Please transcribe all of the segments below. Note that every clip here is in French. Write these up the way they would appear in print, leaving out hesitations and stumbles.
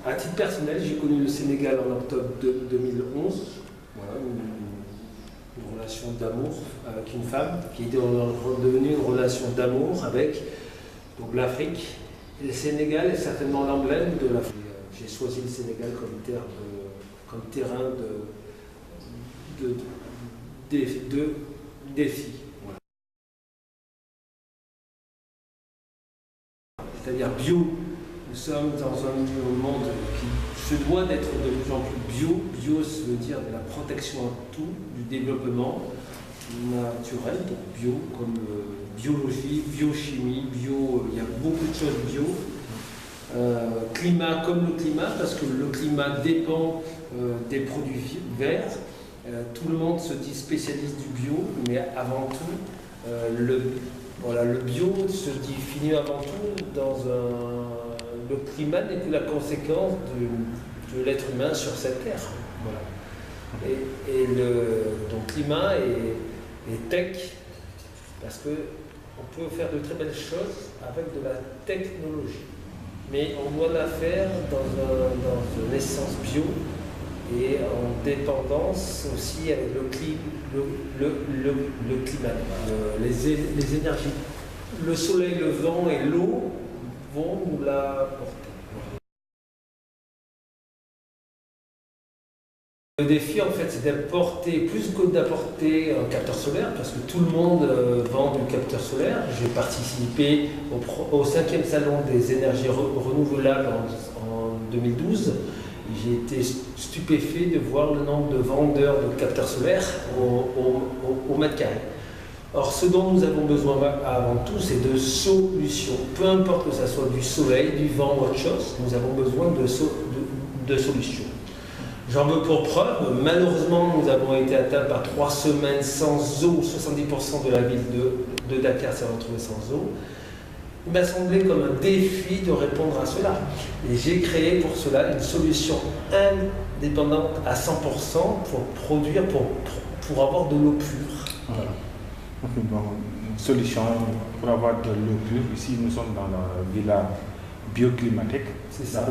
À titre personnel, j'ai connu le Sénégal en octobre 2011. Voilà, une relation d'amour avec une femme qui était devenue une relation d'amour avec donc l'Afrique. Et le Sénégal est certainement l'emblème de l'Afrique. J'ai choisi le Sénégal comme terrain de défi. Voilà. C'est-à-dire bio. Nous sommes dans un monde qui se doit d'être de plus en plus bio. Bio, ça veut dire de la protection à tout, du développement naturel, donc bio, comme biologie, biochimie, bio, il y a beaucoup de choses bio. Climat comme le climat, parce que le climat dépend des produits verts. Tout le monde se dit spécialiste du bio, mais avant tout, le bio se définit avant tout dans le climat n'est que la conséquence de l'être humain sur cette terre. Voilà. Donc climat et tech, parce qu'on peut faire de très belles choses avec de la technologie. Mais on doit la faire dans une essence bio et en dépendance aussi avec le climat, les énergies. Le soleil, le vent et l'eau vont nous l'apporter. Le défi, en fait, c'est d'apporter, plus que d'apporter un capteur solaire, parce que tout le monde vend du capteur solaire. J'ai participé au 5e salon des énergies renouvelables en 2012. J'ai été stupéfait de voir le nombre de vendeurs de capteurs solaires au mètre carré. Or, ce dont nous avons besoin avant tout, c'est de solutions. Peu importe que ce soit du soleil, du vent ou autre chose, nous avons besoin de solutions. J'en veux pour preuve, malheureusement, nous avons été atteints par 3 semaines sans eau. 70% de la ville de Dakar s'est retrouvée sans eau. Il m'a semblé comme un défi de répondre à cela. Et j'ai créé pour cela une solution indépendante à 100% pour produire, pour avoir de l'eau pure. Voilà. Bon, une solution pour avoir de l'eau pure. Ici, nous sommes dans la villa bioclimatique. C'est ça.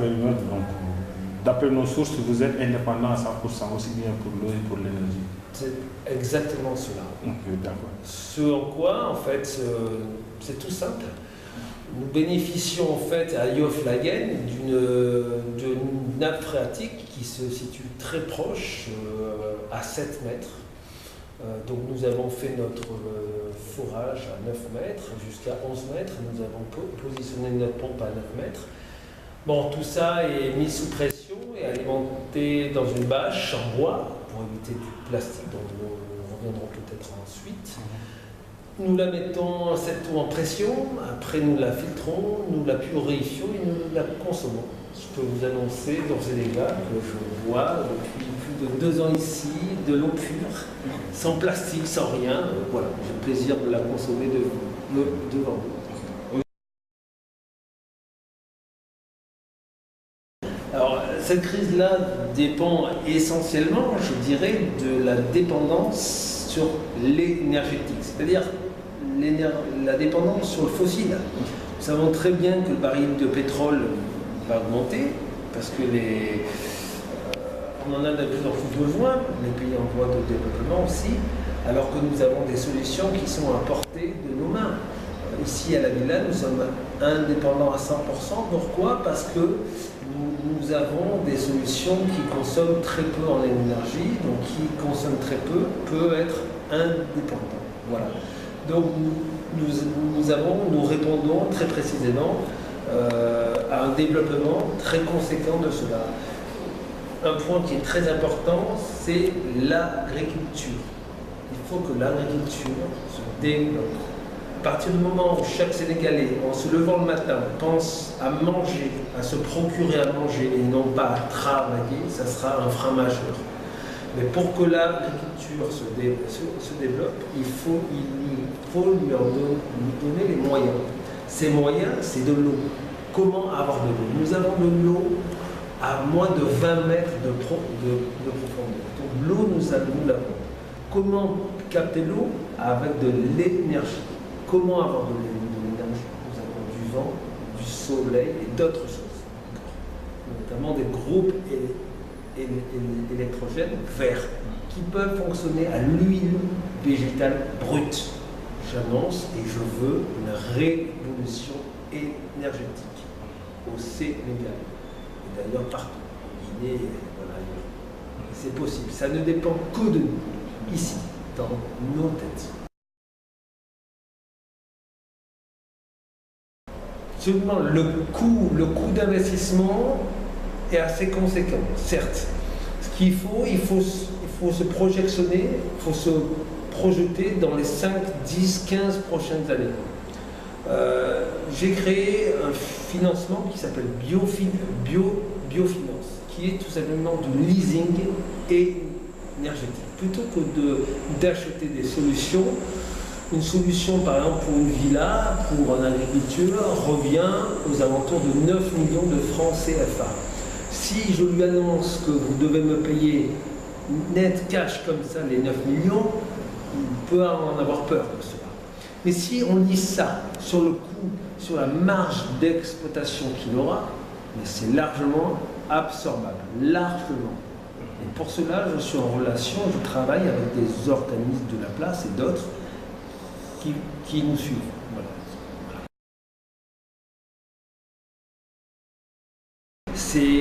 D'après nos sources, vous êtes indépendant à 100%, aussi bien pour l'eau et pour l'énergie. C'est exactement cela. Okay, d'accord. Ce en quoi, en fait, c'est tout simple. Nous bénéficions en fait à Yoflagen d'une nappe phréatique qui se situe très proche, à 7 mètres. Donc nous avons fait notre forage à 9 mètres jusqu'à 11 mètres. Nous avons positionné notre pompe à 9 mètres. Bon, tout ça est mis sous pression et alimenté dans une bâche en bois pour éviter du plastique dont nous reviendrons peut-être ensuite. Nous la mettons cette eau en pression, après nous la filtrons, nous la purifions et nous la consommons. Je peux vous annoncer d'ores et déjà que je bois depuis plus de 2 ans ici de l'eau pure, sans plastique, sans rien. Voilà, j'ai le plaisir de la consommer devant vous. Alors, cette crise-là dépend essentiellement, je dirais, de la dépendance sur l'énergétique, c'est-à-dire la dépendance sur le fossile. Nous savons très bien que le baril de pétrole va augmenter, parce que on en a de plus en plus besoin, les pays en voie de développement aussi, alors que nous avons des solutions qui sont à portée de nos mains. Ici à la villa, nous sommes indépendants à 100%. Pourquoi? Parce que nous avons des solutions qui consomment très peu en énergie, donc qui consomment très peu, peut être indépendant. Voilà. Donc nous répondons très précisément à un développement très conséquent de cela. Un point qui est très important, c'est l'agriculture. Il faut que l'agriculture se développe. À partir du moment où chaque Sénégalais, en se levant le matin, pense à manger, à se procurer à manger et non pas à travailler, ça sera un frein majeur. Mais pour que l'agriculture se développe, il faut lui donner les moyens. Ces moyens, c'est de l'eau. Comment avoir de l'eau? Nous avons de l'eau à moins de 20 mètres de profondeur. Donc l'eau, nous l'avons. Comment capter l'eau? Avec de l'énergie. Comment avoir de l'énergie? Nous avons du vent, du soleil et d'autres choses. notamment des groupes électrogènes verts qui peuvent fonctionner à l'huile végétale brute. J'annonce et je veux une révolution énergétique au Sénégal, et d'ailleurs partout, en Guinée, voilà, ailleurs. C'est possible, ça ne dépend que de nous, ici, dans nos têtes. Seulement, le coût d'investissement est assez conséquent, certes. Ce qu'il faut, il faut se projectionner, il faut se projeter dans les 5, 10, 15 prochaines années. J'ai créé un financement qui s'appelle Biofinance, qui est tout simplement du leasing énergétique. Plutôt que d'acheter des solutions, une solution par exemple pour une villa, pour un agriculteur, revient aux alentours de 9 millions de francs CFA. Si je lui annonce que vous devez me payer net cash comme ça les 9 millions, il peut en avoir peur de cela. Mais si on lit ça sur le coût, sur la marge d'exploitation qu'il aura, c'est largement absorbable, largement. Et pour cela, je suis en relation, je travaille avec des organismes de la place et d'autres qui nous suivent. Voilà.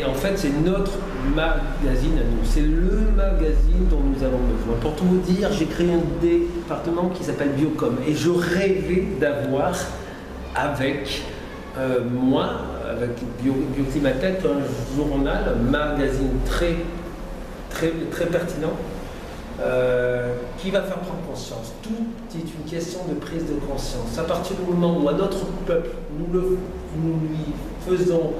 En fait, c'est notre magazine à nous. C'est le magazine dont nous avons besoin. Pour tout vous dire, j'ai créé un département qui s'appelle Biocom. Et je rêvais d'avoir avec moi, avec Bioclimatech, un journal, un magazine très pertinent, qui va faire prendre conscience. Tout est une question de prise de conscience. À partir du moment où à notre peuple, nous lui faisons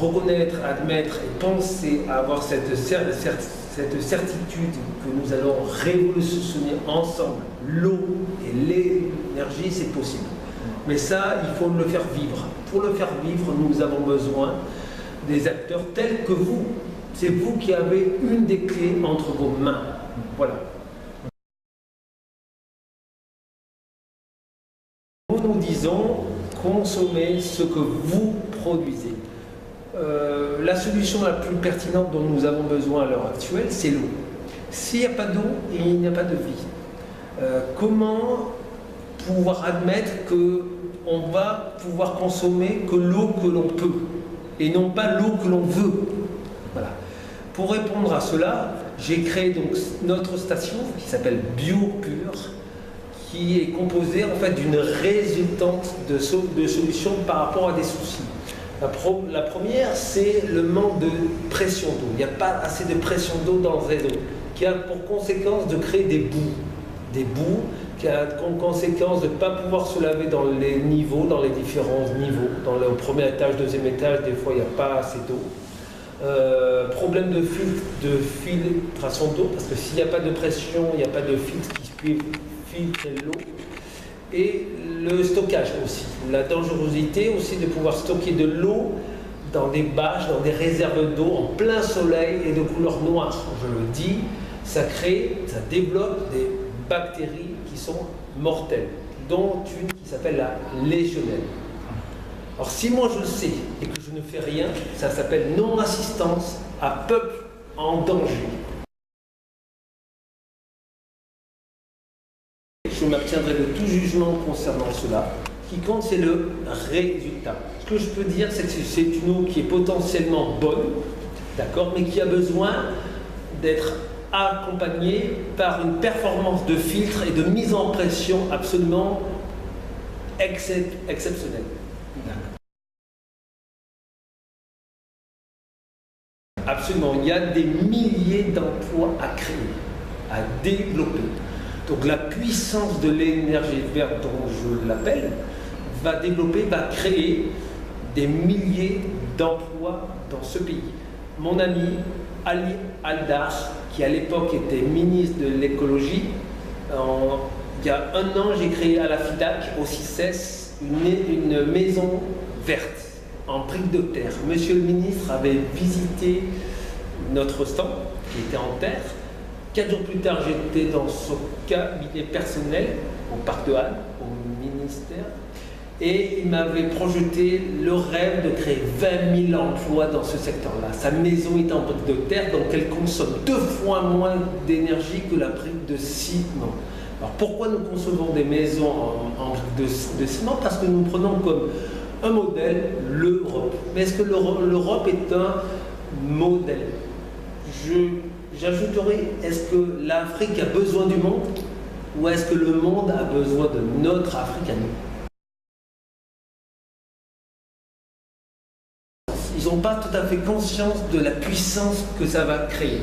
reconnaître, admettre et penser à avoir cette certitude que nous allons révolutionner ensemble l'eau et l'énergie, c'est possible. Mais ça, il faut le faire vivre. Pour le faire vivre, nous avons besoin des acteurs tels que vous. C'est vous qui avez une des clés entre vos mains. Voilà. Nous disons, consommez ce que vous produisez. La solution la plus pertinente dont nous avons besoin à l'heure actuelle, c'est l'eau. S'il n'y a pas d'eau, il n'y a pas de vie. Comment pouvoir admettre qu'on va pouvoir consommer que l'eau que l'on peut et non pas l'eau que l'on veut? Voilà. Pour répondre à cela, j'ai créé donc notre station qui s'appelle BioPure, qui est composée en fait d'une résultante de solutions par rapport à des soucis. La première, c'est le manque de pression d'eau. Il n'y a pas assez de pression d'eau dans le réseau, qui a pour conséquence de créer des boues. Des boues qui a comme conséquence de ne pas pouvoir se laver dans les niveaux, dans les différents niveaux. Dans le premier étage, deuxième étage, des fois, il n'y a pas assez d'eau. Problème de filtration d'eau, parce que s'il n'y a pas de pression, il n'y a pas de filtre qui puisse filtrer l'eau. Et le stockage aussi, la dangerosité aussi de pouvoir stocker de l'eau dans des bâches, dans des réserves d'eau en plein soleil et de couleur noire. Je le dis, ça développe des bactéries qui sont mortelles, dont une qui s'appelle la légionelle. Alors si moi je le sais et que je ne fais rien, ça s'appelle non-assistance à peuple en danger. Je m'abstiendrai de tout jugement concernant cela. Ce qui compte, c'est le résultat. Ce que je peux dire, c'est que c'est une eau qui est potentiellement bonne, d'accord, mais qui a besoin d'être accompagnée par une performance de filtre et de mise en pression absolument exceptionnelle. Absolument, il y a des milliers d'emplois à créer, à développer. Donc la puissance de l'énergie verte, dont je l'appelle, va créer des milliers d'emplois dans ce pays. Mon ami Ali Aldar, qui à l'époque était ministre de l'écologie, il y a un an, j'ai créé à la FIDAC, au CICES, une maison verte en briques de terre. Monsieur le ministre avait visité notre stand, qui était en terre. 4 jours plus tard, j'étais dans son cabinet personnel, au parc de Halle, au ministère, Et il m'avait projeté le rêve de créer 20 000 emplois dans ce secteur-là. Sa maison est en briques de terre, donc elle consomme 2 fois moins d'énergie que la brique de ciment. Alors pourquoi nous concevons des maisons en briques de ciment? Parce que nous prenons comme un modèle l'Europe. Mais est-ce que l'Europe est un modèle? J'ajouterai, est-ce que l'Afrique a besoin du monde? Ou est-ce que le monde a besoin de notre Afrique à nous? Ils n'ont pas tout à fait conscience de la puissance que ça va créer.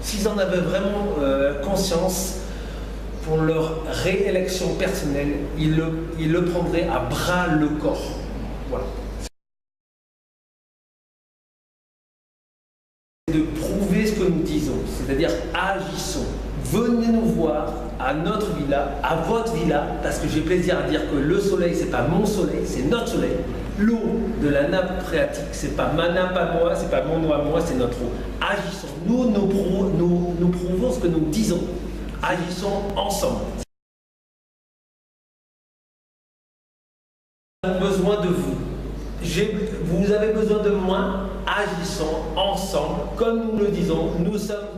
S'ils en avaient vraiment conscience, pour leur réélection personnelle, ils le prendraient à bras le corps. Voilà. De prouver ce que nous disons, c'est-à-dire agissons. Venez nous voir à notre villa, à votre villa, parce que j'ai plaisir à dire que le soleil, c'est pas mon soleil, c'est notre soleil. L'eau de la nappe phréatique, c'est pas ma nappe à moi, c'est pas mon eau à moi, c'est notre eau. Agissons. Nous prouvons ce que nous disons. Agissons ensemble. Nous avons besoin de vous. Vous avez besoin de moi. Agissons ensemble, comme nous le disons. Nous sommes